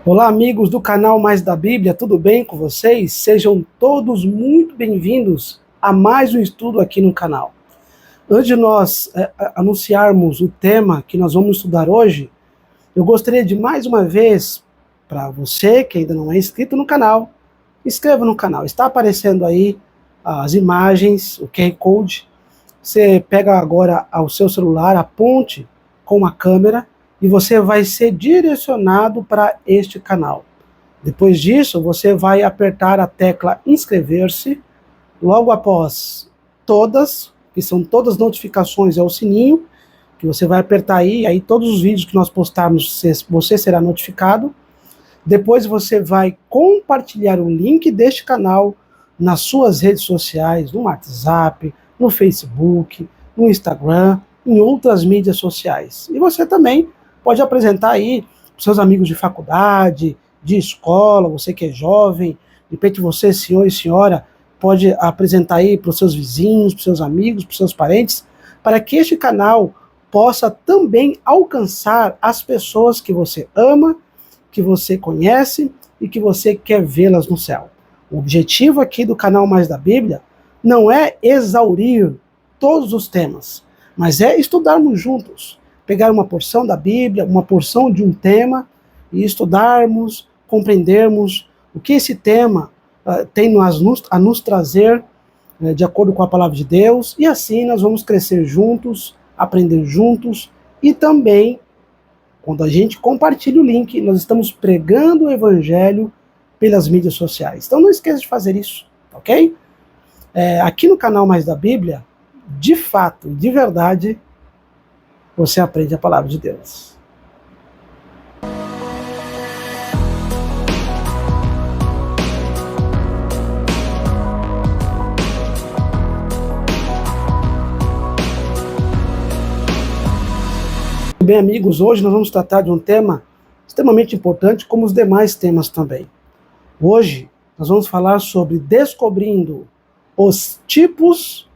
Olá, amigos do canal Mais da Bíblia, tudo bem com vocês? Sejam todos muito bem-vindos a mais um estudo aqui no canal. Antes de nós anunciarmos o tema que nós vamos estudar hoje, eu gostaria de mais uma vez, para você que ainda não é inscrito no canal, inscreva no canal. Está aparecendo aí as imagens, o QR Code. Você pega agora o seu celular, aponte com a câmera e você vai ser direcionado para este canal. Depois disso, você vai apertar a tecla inscrever-se. Logo após todas, que são todas as notificações, é o sininho, que você vai apertar aí todos os vídeos que nós postarmos, você será notificado. Depois você vai compartilhar o link deste canal nas suas redes sociais, no WhatsApp, no Facebook, no Instagram, em outras mídias sociais. E você também pode apresentar aí para seus amigos de faculdade, de escola, você que é jovem, de repente você, senhor e senhora, pode apresentar aí para os seus vizinhos, para os seus amigos, para os seus parentes, para que este canal possa também alcançar as pessoas que você ama, que você conhece e que você quer vê-las no céu. O objetivo aqui do canal Mais da Bíblia não é exaurir todos os temas, mas é estudarmos juntos, pegar uma porção da Bíblia, uma porção de um tema e estudarmos, compreendermos o que esse tema tem a nos trazer de acordo com a palavra de Deus, e assim nós vamos crescer juntos, aprender juntos e também, quando a gente compartilha o link, nós estamos pregando o evangelho pelas mídias sociais. Então não esqueça de fazer isso, ok? Aqui no canal Mais da Bíblia, de fato, de verdade, você aprende a palavra de Deus. Bem, amigos, hoje nós vamos tratar de um tema extremamente importante, como os demais temas também. Hoje nós vamos falar sobre descobrindo os tipos,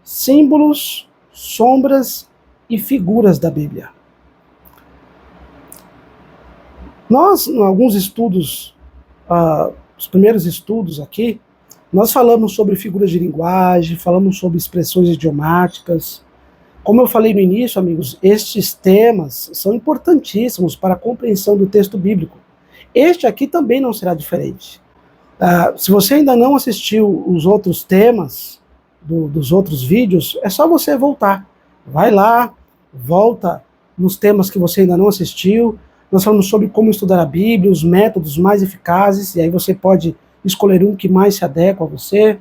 símbolos, sombras e figuras da Bíblia. Nós, em alguns estudos, os primeiros estudos aqui, nós falamos sobre figuras de linguagem, falamos sobre expressões idiomáticas. Como eu falei no início, amigos, estes temas são importantíssimos para a compreensão do texto bíblico. Este aqui também não será diferente. Se você ainda não assistiu os outros temas dos outros vídeos, é só você voltar. Vai lá, volta nos temas que você ainda não assistiu. Nós falamos sobre como estudar a Bíblia, os métodos mais eficazes, e aí você pode escolher um que mais se adequa a você.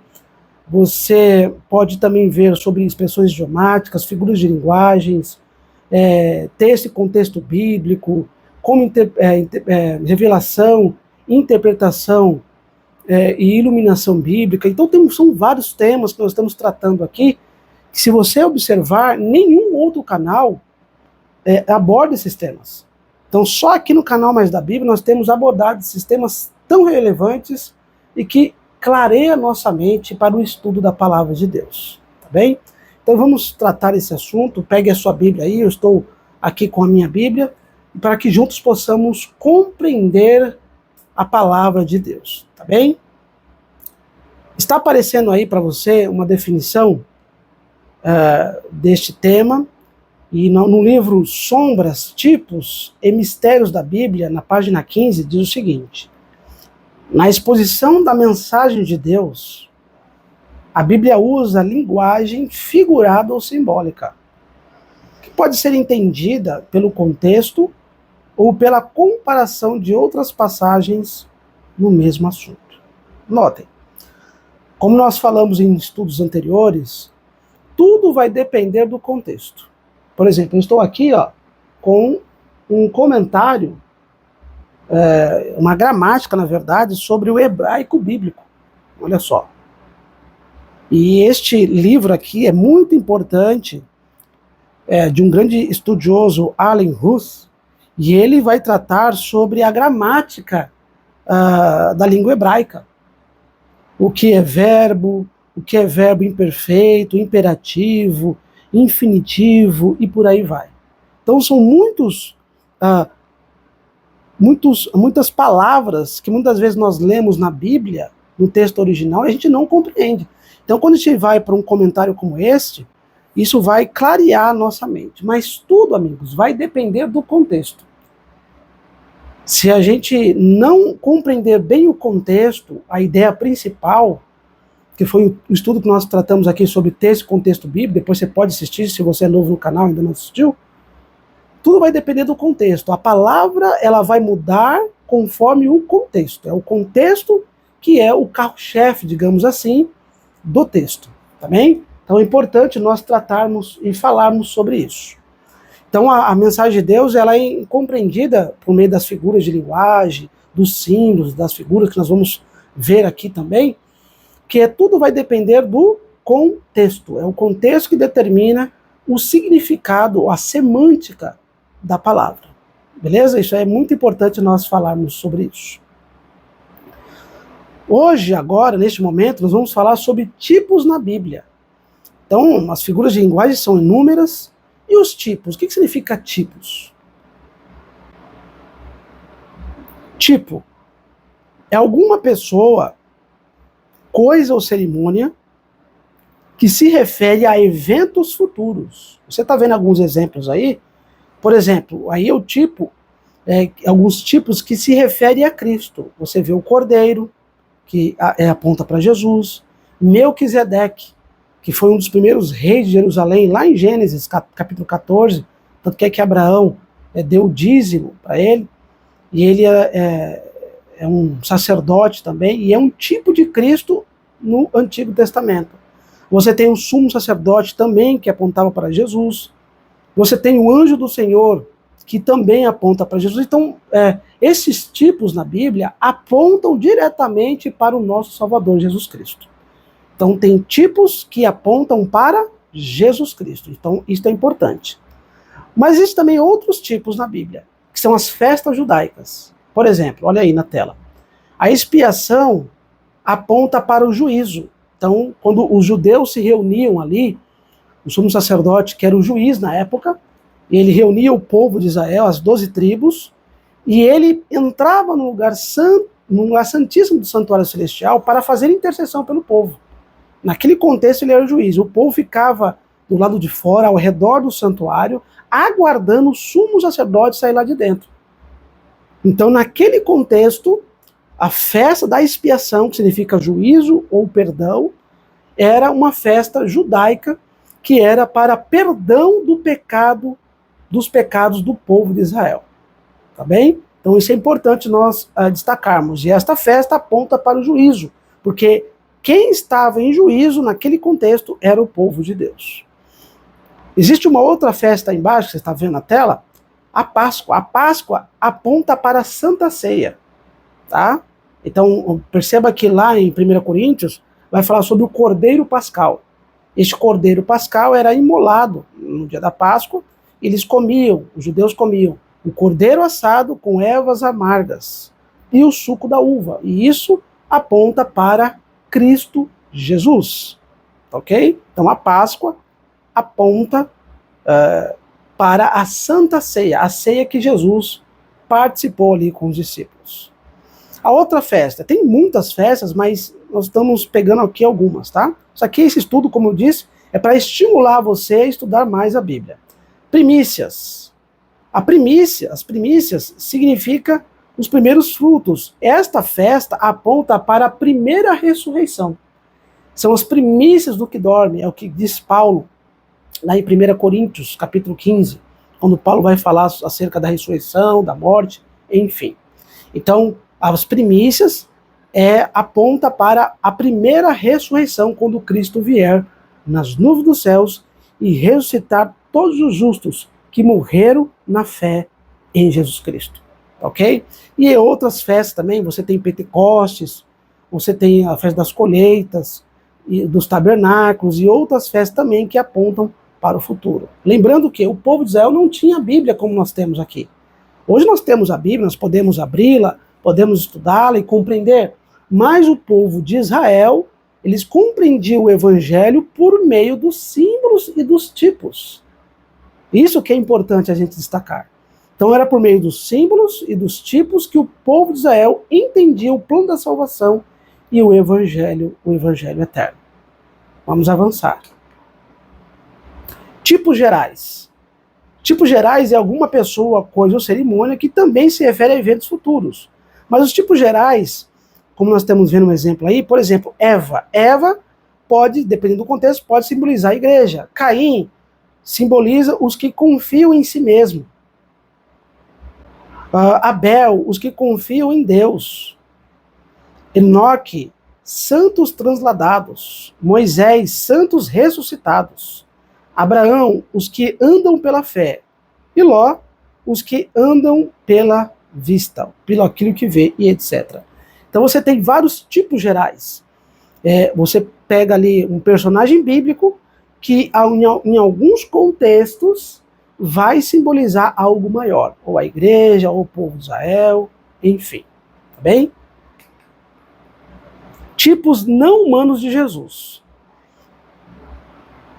Você pode também ver sobre expressões idiomáticas, figuras de linguagens, texto e contexto bíblico, como revelação, interpretação e iluminação bíblica. Então são vários temas que nós estamos tratando aqui, que se você observar, nenhum outro canal aborda esses temas. Então só aqui no canal Mais da Bíblia nós temos abordado esses temas tão relevantes e que clareia nossa mente para o estudo da palavra de Deus, tá bem? Então vamos tratar esse assunto. Pegue a sua Bíblia aí, eu estou aqui com a minha Bíblia, para que juntos possamos compreender a palavra de Deus, tá bem? Está aparecendo aí para você uma definição deste tema, e no livro Sombras, Tipos e Mistérios da Bíblia, na página 15, diz o seguinte: na exposição da mensagem de Deus, a Bíblia usa linguagem figurada ou simbólica, que pode ser entendida pelo contexto ou pela comparação de outras passagens no mesmo assunto. Notem, como nós falamos em estudos anteriores, tudo vai depender do contexto. Por exemplo, eu estou aqui com um comentário, uma gramática, na verdade, sobre o hebraico bíblico. Olha só. E este livro aqui é muito importante, de um grande estudioso, Alan Ruth, e ele vai tratar sobre a gramática da língua hebraica. O que é verbo imperfeito, imperativo, infinitivo e por aí vai. Então são muitos muitas palavras que muitas vezes nós lemos na Bíblia, no texto original, a gente não compreende. Então, quando a gente vai para um comentário como este, isso vai clarear a nossa mente. Mas tudo, amigos, vai depender do contexto. Se a gente não compreender bem o contexto, a ideia principal, que foi o estudo que nós tratamos aqui sobre texto e contexto bíblico, depois você pode assistir, se você é novo no canal e ainda não assistiu, tudo vai depender do contexto. A palavra, ela vai mudar conforme o contexto. É o contexto que é o carro-chefe, digamos assim, do texto. Tá bem? Então é importante nós tratarmos e falarmos sobre isso. Então a mensagem de Deus, ela é compreendida por meio das figuras de linguagem, dos símbolos, das figuras que nós vamos ver aqui também, que tudo vai depender do contexto. É o contexto que determina o significado, a semântica da palavra. Beleza? Isso é muito importante nós falarmos sobre isso. Hoje, agora, neste momento, nós vamos falar sobre tipos na Bíblia. Então, as figuras de linguagem são inúmeras. E os tipos? O que significa tipos? Tipo é alguma pessoa, coisa ou cerimônia que se refere a eventos futuros. Você está vendo alguns exemplos aí? Por exemplo, aí o tipo, alguns tipos que se referem a Cristo. Você vê o Cordeiro, que aponta para Jesus, Melquisedeque, que foi um dos primeiros reis de Jerusalém, lá em Gênesis, capítulo 14, tanto que é que Abraão deu o dízimo para ele, e ele é um sacerdote também, e é um tipo de Cristo no Antigo Testamento. Você tem um sumo sacerdote também, que apontava para Jesus. Você tem o anjo do Senhor, que também aponta para Jesus. Então, esses tipos na Bíblia apontam diretamente para o nosso Salvador, Jesus Cristo. Então, tem tipos que apontam para Jesus Cristo. Então, isso é importante. Mas existem também outros tipos na Bíblia, que são as festas judaicas. Por exemplo, olha aí na tela. A expiação aponta para o juízo. Então, quando os judeus se reuniam ali, o sumo sacerdote, que era o juiz na época, ele reunia o povo de Israel, as 12 tribos, e ele entrava no lugar santíssimo do santuário celestial para fazer intercessão pelo povo. Naquele contexto ele era o juiz. O povo ficava do lado de fora, ao redor do santuário, aguardando o sumo sacerdote sair lá de dentro. Então, naquele contexto, a festa da expiação, que significa juízo ou perdão, era uma festa judaica que era para perdão dos pecados do povo de Israel. Tá bem? Então isso é importante nós destacarmos. E esta festa aponta para o juízo, porque quem estava em juízo naquele contexto era o povo de Deus. Existe uma outra festa aí embaixo, que você está vendo na tela, a Páscoa. A Páscoa aponta para a Santa Ceia. Tá? Então perceba que lá em 1 Coríntios vai falar sobre o Cordeiro Pascal. Este Cordeiro Pascal era imolado no dia da Páscoa. Eles comiam, os judeus comiam, o cordeiro assado com ervas amargas e o suco da uva. E isso aponta para Cristo Jesus. Ok? Então a Páscoa aponta para a Santa Ceia, a ceia que Jesus participou ali com os discípulos. A outra festa, tem muitas festas, mas nós estamos pegando aqui algumas, tá? Isso aqui, esse estudo, como eu disse, é para estimular você a estudar mais a Bíblia. Primícias. As primícias significa os primeiros frutos. Esta festa aponta para a primeira ressurreição. São as primícias do que dorme, é o que diz Paulo, lá em 1 Coríntios, capítulo 15, quando Paulo vai falar acerca da ressurreição, da morte, enfim. Então, as primícias aponta para a primeira ressurreição, quando Cristo vier nas nuvens dos céus e ressuscitar todos os justos que morreram na fé em Jesus Cristo. Ok? E em outras festas também, você tem Pentecostes, você tem a festa das colheitas, e dos tabernáculos e outras festas também que apontam para o futuro. Lembrando que o povo de Israel não tinha a Bíblia como nós temos aqui. Hoje nós temos a Bíblia, nós podemos abri-la, podemos estudá-la e compreender, mas o povo de Israel, eles compreendiam o Evangelho por meio dos símbolos e dos tipos. Isso que é importante a gente destacar. Então era por meio dos símbolos e dos tipos que o povo de Israel entendia o plano da salvação e o evangelho eterno. Vamos avançar. Tipos gerais. Tipos gerais é alguma pessoa, coisa ou cerimônia que também se refere a eventos futuros. Mas os tipos gerais, como nós estamos vendo um exemplo aí, por exemplo, Eva. Eva pode, dependendo do contexto, pode simbolizar a igreja. Caim simboliza os que confiam em si mesmo. Abel, os que confiam em Deus. Enoque, santos transladados. Moisés, santos ressuscitados. Abraão, os que andam pela fé. E Ló, os que andam pela vista, pelo aquilo que vê e etc. Então você tem vários tipos gerais. Você pega ali um personagem bíblico que em alguns contextos vai simbolizar algo maior, ou a igreja, ou o povo de Israel, enfim, tá bem? Tipos não humanos de Jesus.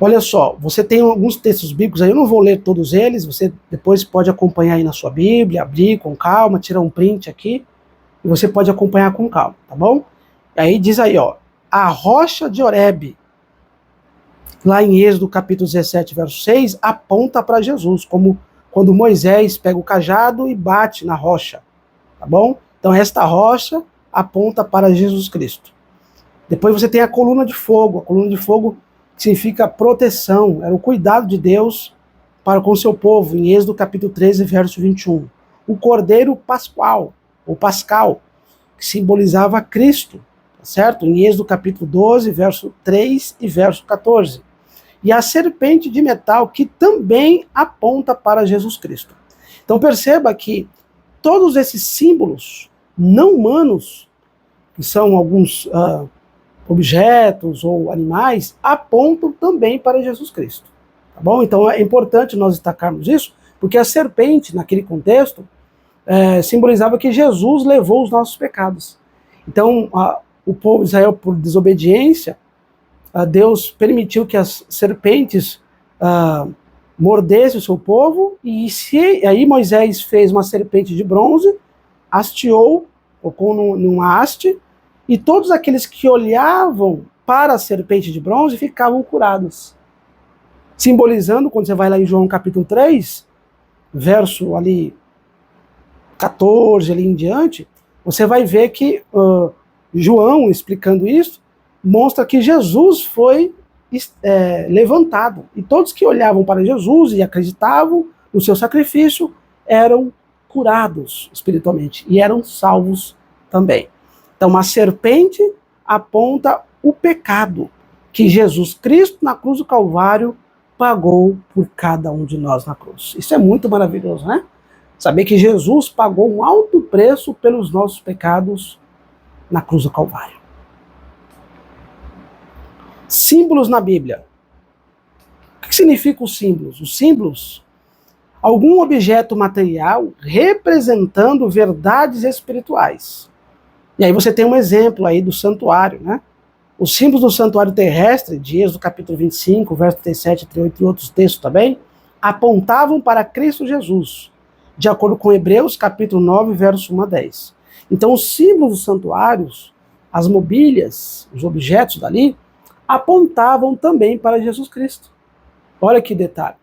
Olha só, você tem alguns textos bíblicos aí, eu não vou ler todos eles, você depois pode acompanhar aí na sua Bíblia, abrir com calma, tirar um print aqui, e você pode acompanhar com calma, tá bom? Aí diz aí, ó, a rocha de Horebe, lá em Êxodo capítulo 17, verso 6, aponta para Jesus, como quando Moisés pega o cajado e bate na rocha, tá bom? Então esta rocha aponta para Jesus Cristo. Depois você tem a coluna de fogo significa proteção, era o cuidado de Deus para com o seu povo, em Êxodo capítulo 13, verso 21. O cordeiro pascual, ou pascal, que simbolizava Cristo, certo? Em Êxodo capítulo 12, verso 3 e verso 14. E a serpente de metal, que também aponta para Jesus Cristo. Então perceba que todos esses símbolos não humanos, que são alguns objetos ou animais, apontam também para Jesus Cristo. Tá bom? Então é importante nós destacarmos isso, porque a serpente, naquele contexto, simbolizava que Jesus levou os nossos pecados. Então, o povo de Israel, por desobediência, Deus permitiu que as serpentes mordessem o seu povo, e aí Moisés fez uma serpente de bronze, hasteou, colocou numa haste, e todos aqueles que olhavam para a serpente de bronze ficavam curados. Simbolizando, quando você vai lá em João capítulo 3, verso ali 14 ali em diante, você vai ver que João, explicando isso, mostra que Jesus foi levantado. E todos que olhavam para Jesus e acreditavam no seu sacrifício eram curados espiritualmente e eram salvos também. Então, a serpente aponta o pecado que Jesus Cristo, na cruz do Calvário, pagou por cada um de nós na cruz. Isso é muito maravilhoso, né? Saber que Jesus pagou um alto preço pelos nossos pecados na cruz do Calvário. Símbolos na Bíblia. O que significam os símbolos? Os símbolos, algum objeto material representando verdades espirituais. E aí você tem um exemplo aí do santuário, né? Os símbolos do santuário terrestre, de Êxodo capítulo 25, verso 37 e 38 e outros textos também, apontavam para Cristo Jesus, de acordo com Hebreus capítulo 9, verso 1 a 10. Então os símbolos dos santuários, as mobílias, os objetos dali, apontavam também para Jesus Cristo. Olha que detalhe.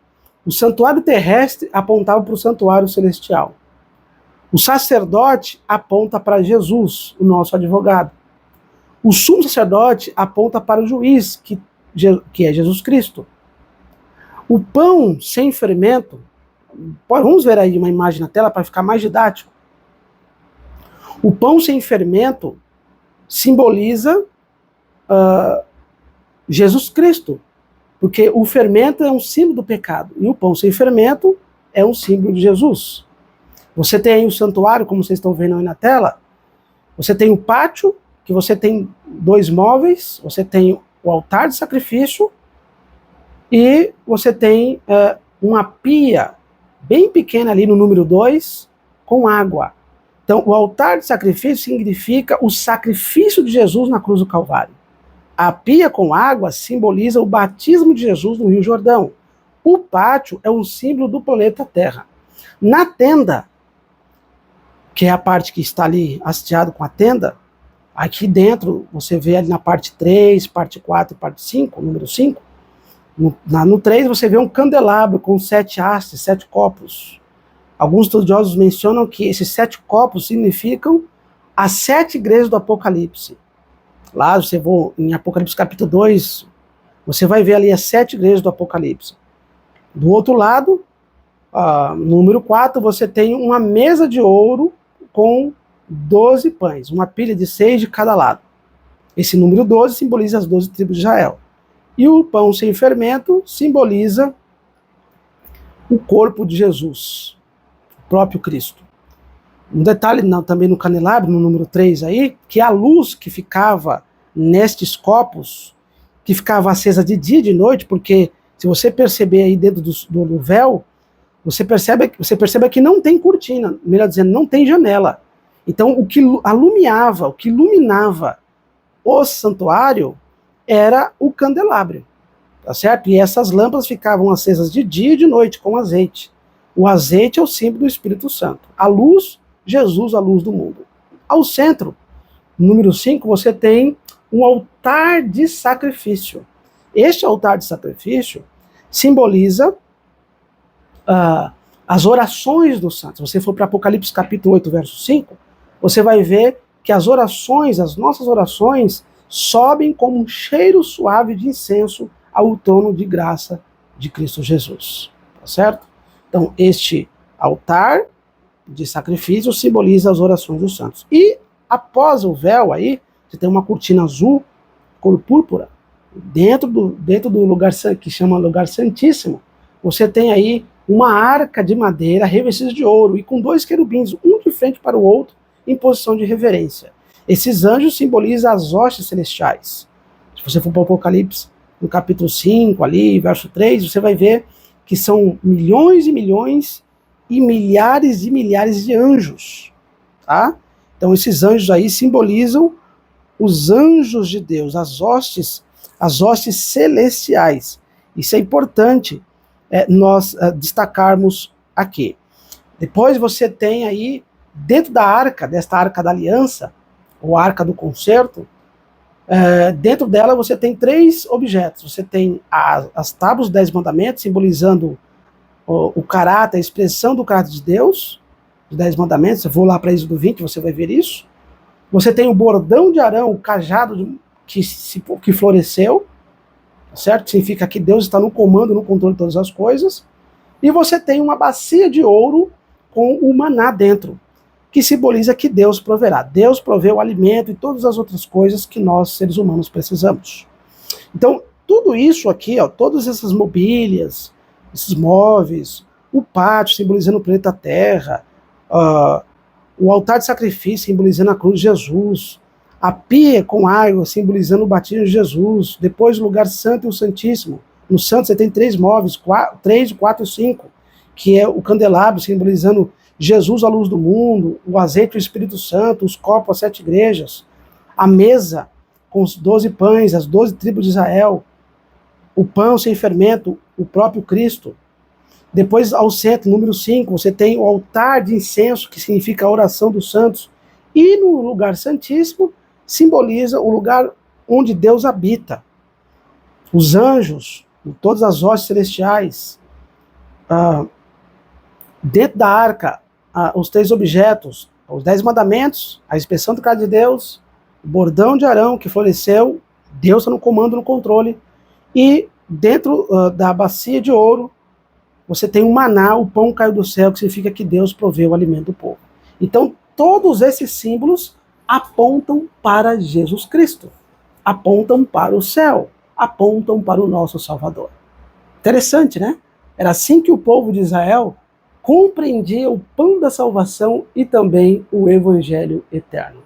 O santuário terrestre apontava para o santuário celestial. O sacerdote aponta para Jesus, o nosso advogado. O sumo sacerdote aponta para o juiz, que é Jesus Cristo. O pão sem fermento, vamos ver aí uma imagem na tela para ficar mais didático. O pão sem fermento simboliza Jesus Cristo, porque o fermento é um símbolo do pecado, e o pão sem fermento é um símbolo de Jesus. Você tem aí o santuário, como vocês estão vendo aí na tela, você tem o pátio, que você tem 2 móveis, você tem o altar de sacrifício, e você tem uma pia bem pequena ali no número 2, com água. Então, o altar de sacrifício significa o sacrifício de Jesus na cruz do Calvário. A pia com água simboliza o batismo de Jesus no Rio Jordão. O pátio é um símbolo do planeta Terra. Na tenda, que é a parte que está ali hasteado com a tenda, aqui dentro, você vê ali na parte 3, parte 4 e parte 5, número 5, no 3 você vê um candelabro com 7 hastes, 7 copos. Alguns estudiosos mencionam que esses 7 copos significam as 7 igrejas do Apocalipse. Lá você vai em Apocalipse capítulo 2, você vai ver ali as 7 igrejas do Apocalipse. Do outro lado, número 4, você tem uma mesa de ouro com 12 pães, uma pilha de 6 de cada lado. Esse número 12 simboliza as 12 tribos de Israel. E o pão sem fermento simboliza o corpo de Jesus, o próprio Cristo. Um detalhe também no candelabro, no número 3 aí, que a luz que ficava nestes copos, que ficava acesa de dia e de noite, porque se você perceber aí dentro do véu, você percebe que não tem cortina, melhor dizendo, não tem janela. Então o que iluminava o santuário era o candelabro, tá certo? E essas lâmpadas ficavam acesas de dia e de noite com azeite. O azeite é o símbolo do Espírito Santo. A luz, Jesus, a luz do mundo. Ao centro, número 5, você tem um altar de sacrifício. Este altar de sacrifício simboliza as orações dos santos. Se você for para Apocalipse capítulo 8, verso 5, você vai ver que as orações, as nossas orações, sobem como um cheiro suave de incenso ao trono de graça de Cristo Jesus. Tá certo? Então, este altar de sacrifício simboliza as orações dos santos. E após o véu aí, você tem uma cortina azul, cor púrpura, dentro do lugar que chama lugar santíssimo, você tem aí uma arca de madeira revestida de ouro e com 2 querubins, um de frente para o outro, em posição de reverência. Esses anjos simbolizam as hostes celestiais. Se você for para o Apocalipse, no capítulo 5, ali, verso 3, você vai ver que são milhões e milhões e milhares de anjos. Tá? Então esses anjos aí simbolizam os anjos de Deus, as hostes celestiais. Isso é importante nós destacarmos aqui. Depois você tem aí, dentro desta arca da aliança, ou arca do concerto, dentro dela você tem 3 objetos. Você tem as tábuas dos 10 mandamentos, simbolizando o caráter, a expressão do caráter de Deus, os 10 mandamentos. Eu vou lá para Êxodo 20, você vai ver isso. Você tem o bordão de Arão, o cajado que floresceu, certo? Significa que Deus está no comando, no controle de todas as coisas. E você tem uma bacia de ouro com o maná dentro, que simboliza que Deus proverá. Deus provê o alimento e todas as outras coisas que nós, seres humanos, precisamos. Então, tudo isso aqui, todas essas mobílias, esses móveis, o pátio simbolizando o planeta Terra, o altar de sacrifício simbolizando a cruz de Jesus, a pia com água simbolizando o batismo de Jesus, depois o lugar santo e o santíssimo. No santo você tem 3 móveis, 3, 4 e 5, que é o candelabro simbolizando Jesus, a luz do mundo, o azeite, o Espírito Santo, os copos, as 7 igrejas, a mesa com os 12 pães, as 12 tribos de Israel, o pão sem fermento, o próprio Cristo. Depois, ao centro, número 5, você tem o altar de incenso, que significa a oração dos santos, e no lugar santíssimo, simboliza o lugar onde Deus habita. Os anjos, todas as hostes celestiais, dentro da arca, os 3 objetos, os 10 mandamentos, a expressão do caráter de Deus, o bordão de Arão que floresceu, Deus está no comando, no controle, e dentro da bacia de ouro, você tem o maná, o pão caiu do céu, que significa que Deus proveu o alimento do povo. Então, todos esses símbolos apontam para Jesus Cristo, apontam para o céu, apontam para o nosso Salvador. Interessante, né? Era assim que o povo de Israel compreendia o pão da salvação e também o evangelho eterno.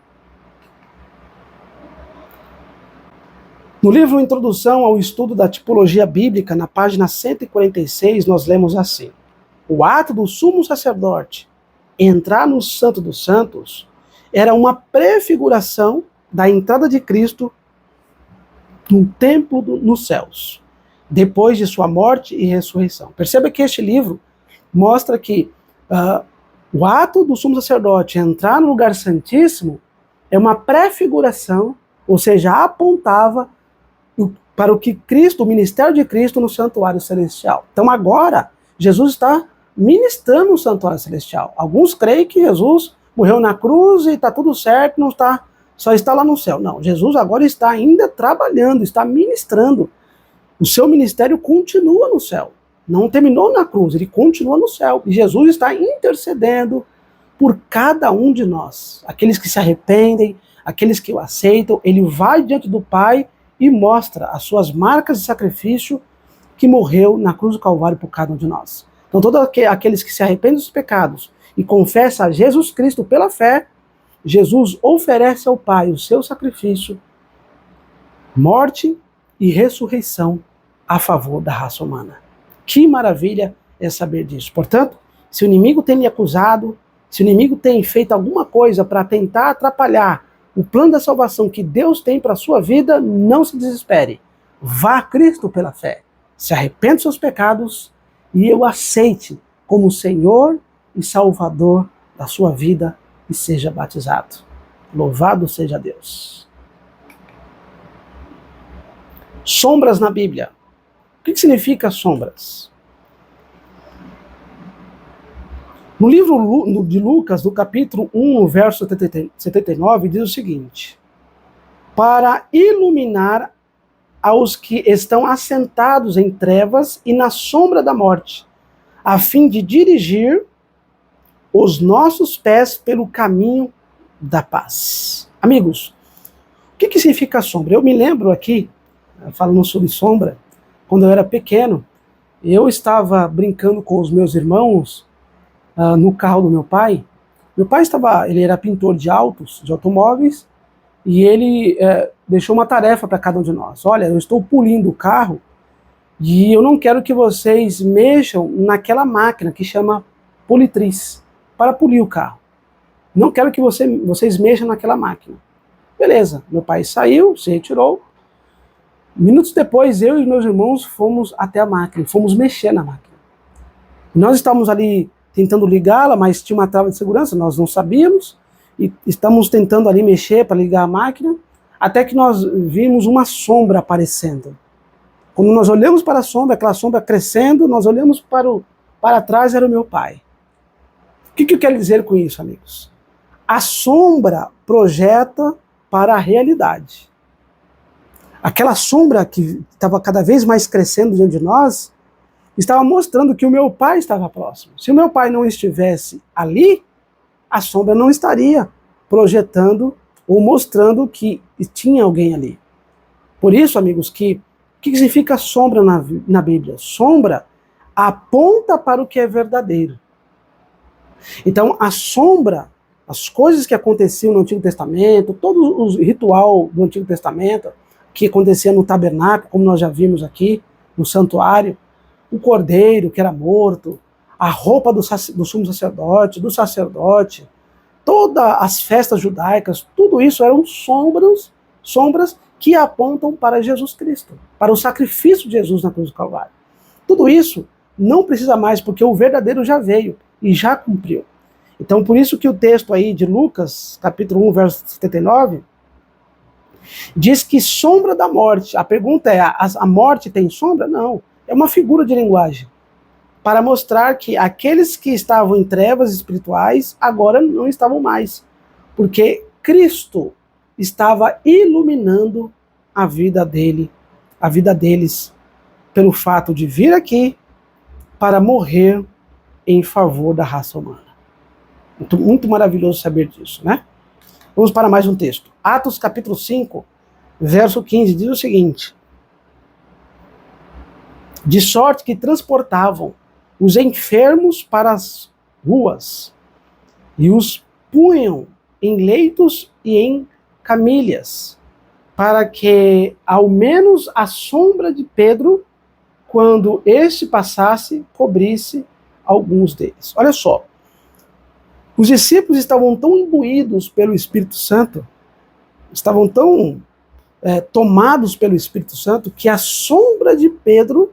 No livro Introdução ao Estudo da Tipologia Bíblica, na página 146, nós lemos assim: o ato do sumo sacerdote entrar no Santo dos Santos era uma prefiguração da entrada de Cristo no templo nos céus, depois de sua morte e ressurreição. Perceba que este livro mostra que O ato do sumo sacerdote entrar no lugar santíssimo é uma prefiguração, ou seja, apontava para o que Cristo, o ministério de Cristo no santuário celestial. Então agora, Jesus está ministrando no santuário celestial. Alguns creem que Jesus morreu na cruz e está tudo certo, não está, só está lá no céu. Não, Jesus agora está ainda trabalhando, está ministrando. O seu ministério continua no céu. Não terminou na cruz, ele continua no céu. E Jesus está intercedendo por cada um de nós. Aqueles que se arrependem, aqueles que o aceitam, ele vai diante do Pai e mostra as suas marcas de sacrifício que morreu na cruz do Calvário por cada um de nós. Então todos aqueles que se arrependem dos pecados e confessam a Jesus Cristo pela fé, Jesus oferece ao Pai o seu sacrifício, morte e ressurreição a favor da raça humana. Que maravilha é saber disso. Portanto, se o inimigo tem lhe acusado, se o inimigo tem feito alguma coisa para tentar atrapalhar o plano da salvação que Deus tem para a sua vida, não se desespere. Vá a Cristo pela fé. Se arrependa dos seus pecados e o aceite como Senhor e Salvador da sua vida e seja batizado. Louvado seja Deus. Sombras na Bíblia. O que significa sombras? No livro de Lucas, do capítulo 1, verso 79, diz o seguinte: para iluminar aos que estão assentados em trevas e na sombra da morte, a fim de dirigir os nossos pés pelo caminho da paz. Amigos, o que significa sombra? Eu me lembro aqui, falando sobre sombra, quando eu era pequeno, eu estava brincando com os meus irmãos no carro do meu pai. Meu pai ele era pintor de autos, de automóveis, e ele deixou uma tarefa para cada um de nós. Olha, eu estou polindo o carro e eu não quero que vocês mexam naquela máquina que chama politriz, para polir o carro. Não quero que vocês mexam naquela máquina. Beleza, meu pai saiu, se retirou. Minutos depois, eu e meus irmãos fomos até a máquina, fomos mexer na máquina. Nós estávamos ali tentando ligá-la, mas tinha uma trava de segurança, nós não sabíamos, e estamos tentando ali mexer para ligar a máquina, até que nós vimos uma sombra aparecendo. Quando nós olhamos para a sombra, aquela sombra crescendo, nós olhamos para trás, era o meu pai. O que eu quero dizer com isso, amigos? A sombra projeta para a realidade. Aquela sombra que estava cada vez mais crescendo diante de nós, estava mostrando que o meu pai estava próximo. Se o meu pai não estivesse ali, a sombra não estaria projetando ou mostrando que tinha alguém ali. Por isso, amigos, o que significa sombra na Bíblia? Sombra aponta para o que é verdadeiro. Então, a sombra, as coisas que aconteciam no Antigo Testamento, todo o ritual do Antigo Testamento, que acontecia no tabernáculo, como nós já vimos aqui, no santuário, o cordeiro que era morto, a roupa do sumo sacerdote, do sacerdote, todas as festas judaicas, tudo isso eram sombras que apontam para Jesus Cristo, para o sacrifício de Jesus na cruz do Calvário. Tudo isso não precisa mais, porque o verdadeiro já veio e já cumpriu. Então, por isso que o texto aí de Lucas, capítulo 1, verso 79, diz que sombra da morte. A pergunta é, a morte tem sombra? Não, é uma figura de linguagem, para mostrar que aqueles que estavam em trevas espirituais agora não estavam mais, porque Cristo estava iluminando a vida deles, pelo fato de vir aqui para morrer em favor da raça humana. Muito, muito maravilhoso saber disso, né? Vamos para mais um texto. Atos capítulo 5, verso 15, diz o seguinte: de sorte que transportavam os enfermos para as ruas e os punham em leitos e em camilhas, para que ao menos a sombra de Pedro, quando este passasse, cobrisse alguns deles. Olha só, os discípulos estavam tão imbuídos pelo Espírito Santo, estavam tão tomados pelo Espírito Santo, que a sombra de Pedro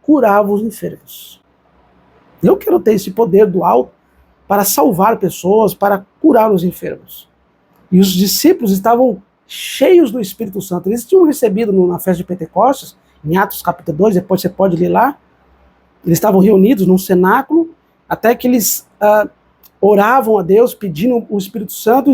curava os enfermos. Eu quero ter esse poder do alto para salvar pessoas, para curar os enfermos. E os discípulos estavam cheios do Espírito Santo. Eles tinham recebido na festa de Pentecostes, em Atos capítulo 2, depois você pode ler lá, eles estavam reunidos num cenáculo, até que eles oravam a Deus, pedindo o Espírito Santo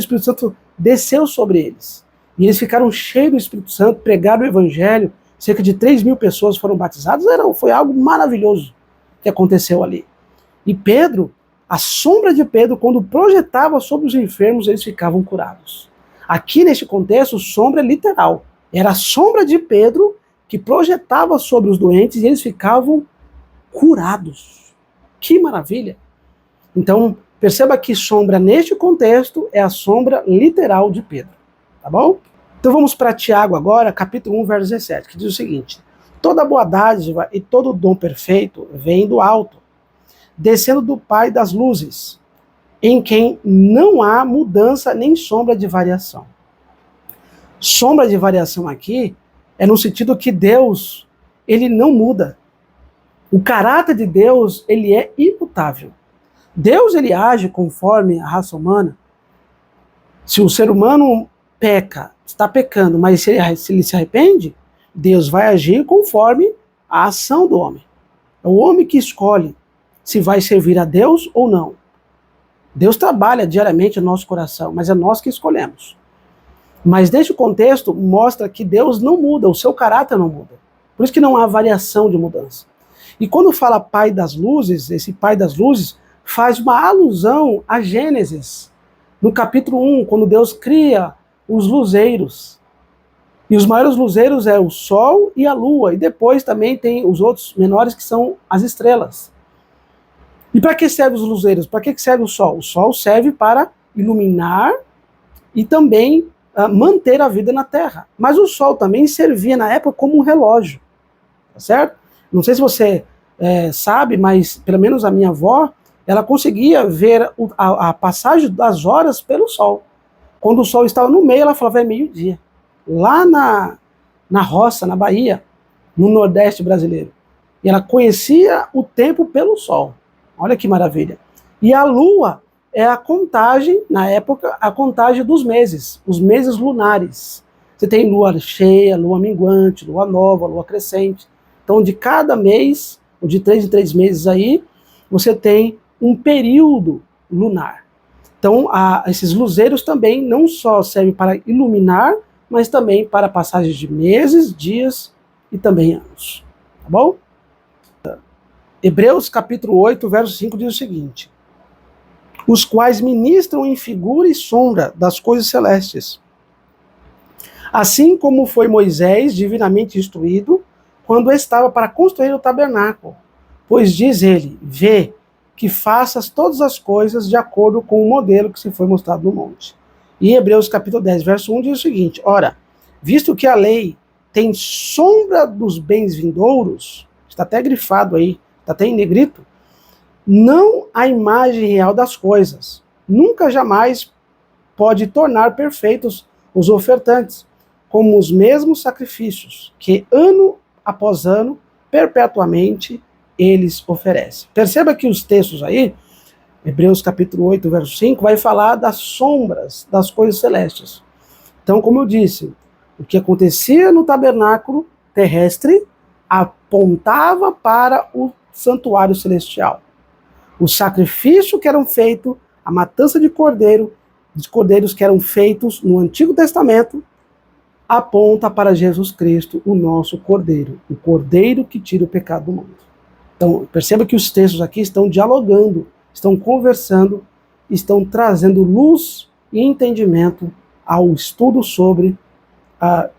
desceu sobre eles. E eles ficaram cheios do Espírito Santo, pregaram o Evangelho, cerca de 3.000 pessoas foram batizadas, foi algo maravilhoso que aconteceu ali. E Pedro, a sombra de Pedro, quando projetava sobre os enfermos, eles ficavam curados. Aqui neste contexto, sombra é literal. Era a sombra de Pedro que projetava sobre os doentes e eles ficavam curados. Que maravilha! Então, perceba que sombra neste contexto é a sombra literal de Pedro. Tá bom? Então vamos para Tiago agora, capítulo 1, verso 17, que diz o seguinte: toda boa dádiva e todo dom perfeito vem do alto, descendo do Pai das luzes, em quem não há mudança nem sombra de variação. Sombra de variação aqui é no sentido que Deus, ele não muda. O caráter de Deus, ele é imutável. Deus, ele age conforme a raça humana. Se o ser humano peca, está pecando, mas se ele se arrepende, Deus vai agir conforme a ação do homem. É o homem que escolhe se vai servir a Deus ou não. Deus trabalha diariamente no nosso coração, mas é nós que escolhemos. Mas neste contexto mostra que Deus não muda, o seu caráter não muda. Por isso que não há variação de mudança. E quando fala Pai das luzes, esse Pai das luzes faz uma alusão a Gênesis, no capítulo 1, quando Deus cria os luzeiros. E os maiores luzeiros é o Sol e a Lua, e depois também tem os outros menores que são as estrelas. E para que servem os luzeiros? Para que serve o Sol? O Sol serve para iluminar e também manter a vida na Terra. Mas o Sol também servia na época como um relógio, tá certo? Não sei se você sabe, mas pelo menos a minha avó, ela conseguia ver a passagem das horas pelo Sol. Quando o Sol estava no meio, ela falava, é meio-dia. Lá na roça, na Bahia, no Nordeste brasileiro. E ela conhecia o tempo pelo Sol. Olha que maravilha. E a Lua é a contagem, na época, a contagem dos meses, os meses lunares. Você tem lua cheia, lua minguante, lua nova, lua crescente. Então, de cada mês, ou de 3 em 3 meses aí, você tem um período lunar. Então, esses luzeiros também não só servem para iluminar, mas também para passagens de meses, dias e também anos. Tá bom? Hebreus capítulo 8, verso 5 diz o seguinte: os quais ministram em figura e sombra das coisas celestes. Assim como foi Moisés divinamente instruído, quando estava para construir o tabernáculo. Pois diz ele, vê, que faças todas as coisas de acordo com o modelo que se foi mostrado no monte. E Hebreus capítulo 10, verso 1 diz o seguinte: ora, visto que a lei tem sombra dos bens vindouros, está até grifado aí, está até em negrito, não a imagem real das coisas, nunca jamais pode tornar perfeitos os ofertantes, como os mesmos sacrifícios que ano após ano, perpetuamente, eles oferecem. Perceba que os textos aí, Hebreus capítulo 8, verso 5, vai falar das sombras das coisas celestes. Então, como eu disse, o que acontecia no tabernáculo terrestre apontava para o santuário celestial. O sacrifício que eram feitos, a matança de cordeiros que eram feitos no Antigo Testamento, aponta para Jesus Cristo, o nosso Cordeiro, o Cordeiro que tira o pecado do mundo. Então, perceba que os textos aqui estão dialogando, estão conversando, estão trazendo luz e entendimento ao estudo sobre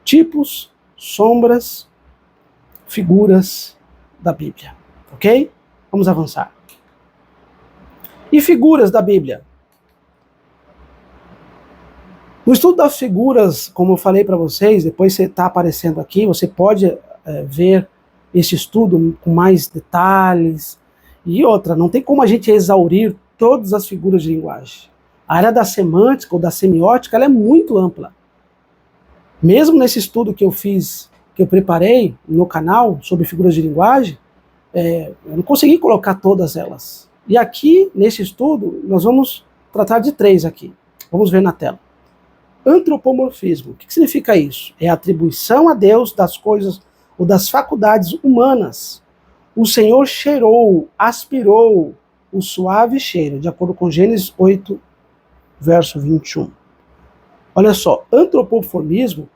tipos, sombras, figuras da Bíblia. Ok? Vamos avançar. E figuras da Bíblia? No estudo das figuras, como eu falei para vocês, depois você está aparecendo aqui, você pode ver esse estudo com mais detalhes. E outra, não tem como a gente exaurir todas as figuras de linguagem. A área da semântica ou da semiótica, ela é muito ampla. Mesmo nesse estudo que eu fiz, que eu preparei no canal sobre figuras de linguagem, eu não consegui colocar todas elas. E aqui, nesse estudo, nós vamos tratar de 3 aqui. Vamos ver na tela. Antropomorfismo. O que significa isso? É a atribuição a Deus das coisas ou das faculdades humanas. O Senhor cheirou, aspirou o suave cheiro, de acordo com Gênesis 8, verso 21. Olha só, antropomorfismo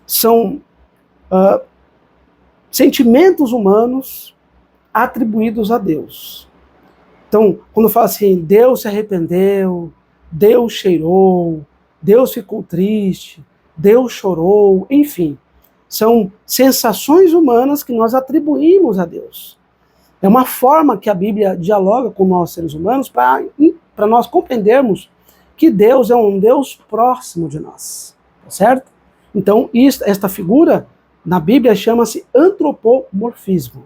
são sentimentos humanos atribuídos a Deus. Então, quando fala assim, Deus se arrependeu, Deus cheirou, Deus ficou triste, Deus chorou, enfim, são sensações humanas que nós atribuímos a Deus. É uma forma que a Bíblia dialoga com nós seres humanos para nós compreendermos que Deus é um Deus próximo de nós, certo? Então, esta figura na Bíblia chama-se antropomorfismo,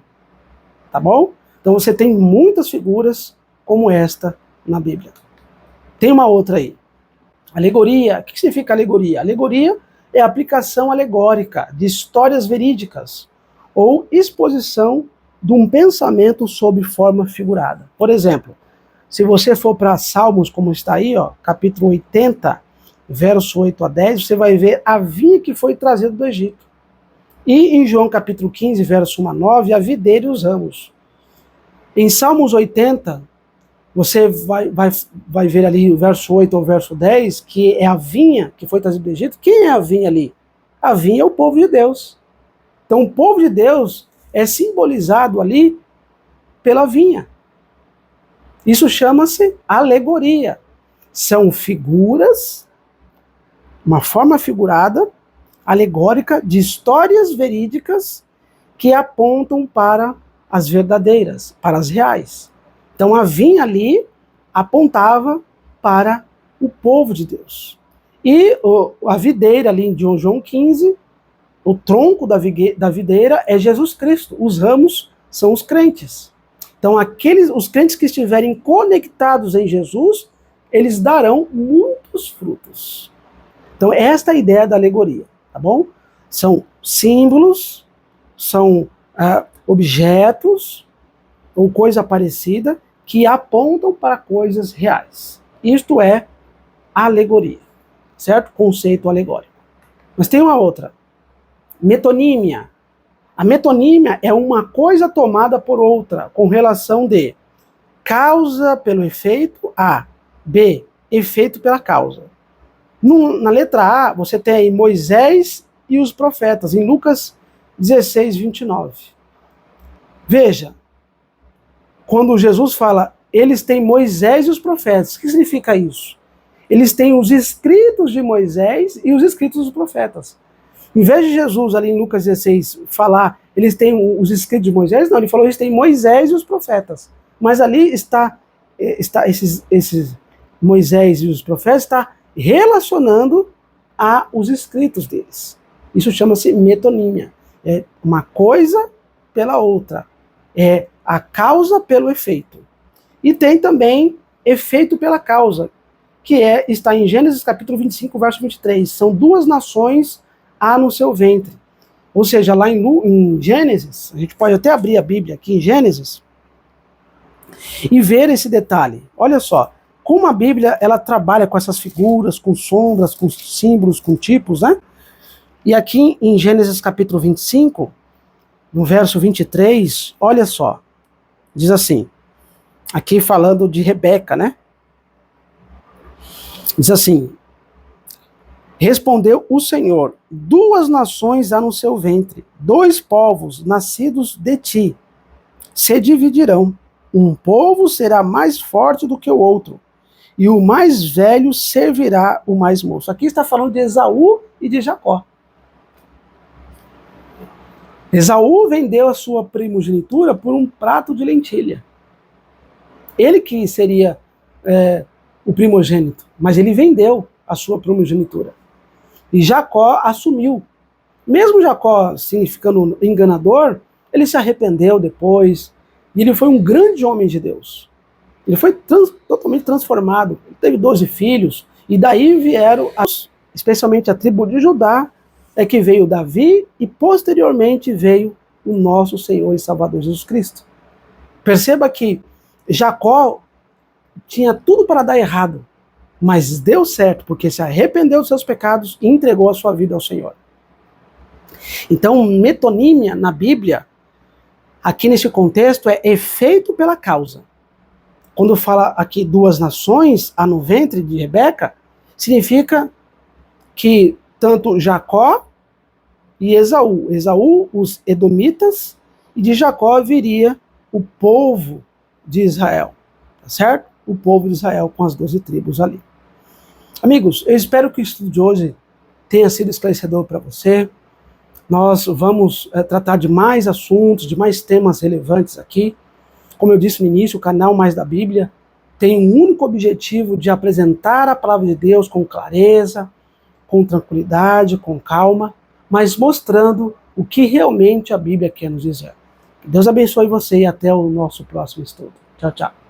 tá bom? Então você tem muitas figuras como esta na Bíblia. Tem uma outra aí. Alegoria. O que significa alegoria? Alegoria é a aplicação alegórica de histórias verídicas ou exposição de um pensamento sob forma figurada. Por exemplo, se você for para Salmos, como está aí, ó, capítulo 80, verso 8 a 10, você vai ver a vinha que foi trazida do Egito. E em João capítulo 15, verso 1 a 9, a videira e os ramos. Em Salmos 80, você vai ver ali o verso 8 ao verso 10, que é a vinha que foi trazida do Egito. Quem é a vinha ali? A vinha é o povo de Deus. Então o povo de Deus é simbolizado ali pela vinha. Isso chama-se alegoria. São figuras, uma forma figurada, alegórica, de histórias verídicas que apontam para as verdadeiras, para as reais. Então a vinha ali apontava para o povo de Deus. E a videira ali em João 15, o tronco da videira é Jesus Cristo. Os ramos são os crentes. Então os crentes que estiverem conectados em Jesus, eles darão muitos frutos. Então esta é a ideia da alegoria, tá bom? São símbolos, são objetos ou coisa parecida que apontam para coisas reais. Isto é alegoria, certo? Conceito alegórico. Mas tem uma outra. Metonímia. A metonímia é uma coisa tomada por outra, com relação de causa pelo efeito A, B, efeito pela causa. Na letra A, você tem aí Moisés e os profetas, em Lucas 16, 29. Veja, quando Jesus fala, eles têm Moisés e os profetas, o que significa isso? Eles têm os escritos de Moisés e os escritos dos profetas. Em vez de Jesus, ali em Lucas 16, falar, eles têm os escritos de Moisés, não, ele falou, eles têm Moisés e os profetas. Mas ali está esses Moisés e os profetas, está relacionando a os escritos deles. Isso chama-se metonímia. É uma coisa pela outra. É a causa pelo efeito. E tem também efeito pela causa, que está em Gênesis capítulo 25, verso 23. São 2 nações há no seu ventre. Ou seja, lá em Gênesis, a gente pode até abrir a Bíblia aqui em Gênesis e ver esse detalhe. Olha só, como a Bíblia ela trabalha com essas figuras, com sombras, com símbolos, com tipos, né? E aqui em Gênesis capítulo 25, no verso 23, olha só, diz assim, aqui falando de Rebeca, né? Diz assim, respondeu o Senhor, 2 nações há no seu ventre, 2 povos nascidos de ti, se dividirão, um povo será mais forte do que o outro, e o mais velho servirá o mais moço. Aqui está falando de Esaú e de Jacó. Esaú vendeu a sua primogenitura por um prato de lentilha. Ele que seria o primogênito, mas ele vendeu a sua primogenitura. E Jacó assumiu. Mesmo Jacó significando enganador, ele se arrependeu depois, e ele foi um grande homem de Deus. Ele foi totalmente transformado. Ele teve 12 filhos, e daí vieram, especialmente a tribo de Judá, é que veio Davi, e posteriormente veio o nosso Senhor e Salvador Jesus Cristo. Perceba que Jacó tinha tudo para dar errado, mas deu certo, porque se arrependeu dos seus pecados e entregou a sua vida ao Senhor. Então, metonímia na Bíblia, aqui nesse contexto, é efeito pela causa. Quando fala aqui duas nações, há no ventre de Rebeca, significa que tanto Jacó e Esaú, os edomitas, e de Jacó viria o povo de Israel, tá certo? O povo de Israel com as 12 tribos ali. Amigos, eu espero que o estudo de hoje tenha sido esclarecedor para você. Nós vamos tratar de mais assuntos, de mais temas relevantes aqui. Como eu disse no início, o canal Mais da Bíblia tem um único objetivo de apresentar a palavra de Deus com clareza, com tranquilidade, com calma, mas mostrando o que realmente a Bíblia quer nos dizer. Que Deus abençoe você e até o nosso próximo estudo. Tchau, tchau.